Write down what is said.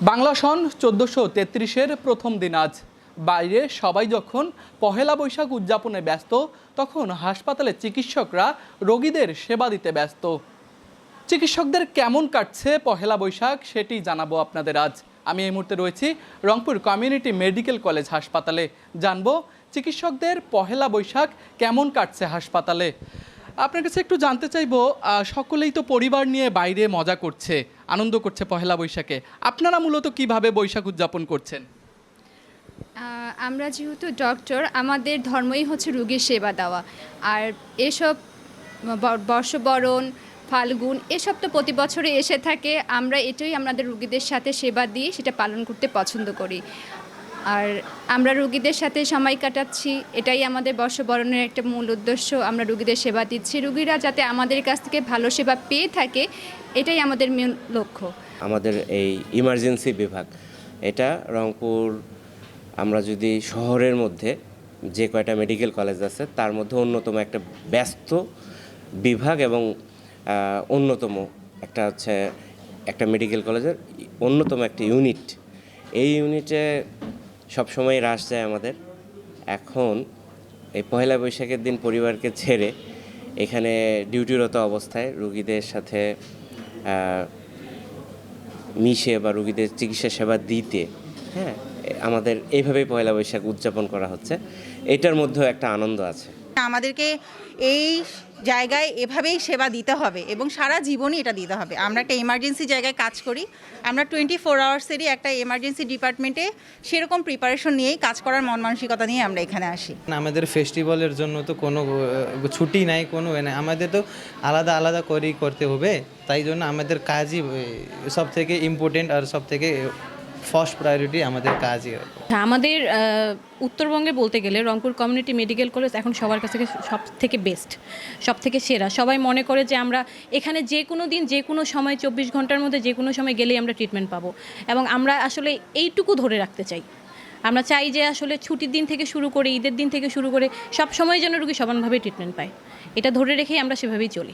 বাংলা সন ১৪৩৩-এর প্রথম দিন আজ। বাইরে সবাই যখন পহেলা বৈশাখ উদযাপনে ব্যস্ত, তখন হাসপাতালে চিকিৎসকরা রোগীদের সেবা দিতে ব্যস্ত। চিকিৎসকদের কেমন কাটছে পহেলা বৈশাখ সেটি জানাবো আপনাদের আজ। আমি এই মুহূর্তে রয়েছি রংপুর কমিউনিটি মেডিকেল কলেজ হাসপাতালে। জানবো চিকিৎসকদের পহেলা বৈশাখ কেমন কাটছে হাসপাতালে। আপনার কাছে একটু জানতে চাইবো, সকলেই তো পরিবার নিয়ে বাইরে মজা করছে, আনন্দ করছে পহেলা বৈশাখে। আপনারা মূলত কিভাবে বৈশাখ উদযাপন করছেন? আমরা যেহেতু ডক্টর, আমাদের ধর্মই হচ্ছে রোগীর সেবা দেওয়া। আর এসব বর্ষবরণ, ফাল্গুন এসব তো প্রতি বছরে এসে থাকে। আমরা এটাই আমাদের রোগীদের সাথে সেবা দিয়ে সেটা পালন করতে পছন্দ করি। আর আমরা রোগীদের সাথে সময় কাটাচ্ছি, এটাই আমাদের বর্ষবরণের একটা মূল উদ্দেশ্য। আমরা রোগীদের সেবা দিচ্ছি, রোগীরা যাতে আমাদের কাছ থেকে ভালো সেবা পেয়ে থাকে, এটাই আমাদের মূল লক্ষ্য। আমাদের এই ইমার্জেন্সি বিভাগ, এটা রংপুর, আমরা যদি শহরের মধ্যে যে কয়টা মেডিকেল কলেজ আছে তার মধ্যে অন্যতম একটা ব্যস্ত বিভাগ এবং অন্যতম একটা হচ্ছে একটা মেডিকেল কলেজের অন্যতম একটা ইউনিট। এই ইউনিটে সবসময় রাশ যায় আমাদের। এখন এই পয়লা বৈশাখের দিন পরিবারকে ছেড়ে এখানে ডিউটিরত অবস্থায় রোগীদের সাথে মিশে বা রোগীদের চিকিৎসা সেবা দিতে আমাদের এইভাবেই পয়লা বৈশাখ উদযাপন করা হচ্ছে। এটার মধ্যেও একটা আনন্দ আছে। আমাদেরকে এই জায়গায় এভাবেই সেবা দিতে হবে এবং সারা জীবনই এটা দিতে হবে। আমরা একটা এমার্জেন্সি জায়গায় কাজ করি, আমরা 24 আওয়ার্সেরই একটা এমার্জেন্সি ডিপার্টমেন্টে সেরকম প্রিপারেশন নিয়েই কাজ করার মন মানসিকতা নিয়ে আমরা এখানে আসি। আমাদের ফেস্টিভ্যালের জন্য তো কোনো ছুটি নাই, কোনো নাই, আমাদের তো আলাদা আলাদা করেই করতে হবে। তাই জন্য আমাদের কাজই সব থেকে ইম্পর্টেন্ট আর সব থেকে ফার্স্ট প্রায়োরিটি আমাদের কাজই। আমাদের উত্তরবঙ্গে বলতে গেলে রংপুর কমিউনিটি মেডিকেল কলেজ এখন সবার কাছে সব থেকে বেস্ট, সব থেকে সেরা। সবাই মনে করে যে আমরা এখানে যে কোনো দিন যে কোনো সময় 24 ঘন্টার মধ্যে যে কোনো সময় গেলেই আমরা ট্রিটমেন্ট পাবো, এবং আমরা আসলে এইটুকু ধরে রাখতে চাই। আমরা চাই যে আসলে ছুটির দিন থেকে শুরু করে ঈদের দিন থেকে শুরু করে সব সময় যেন রোগী সমানভাবে ট্রিটমেন্ট পায়। এটা ধরে রেখেই আমরা সেভাবেই চলি।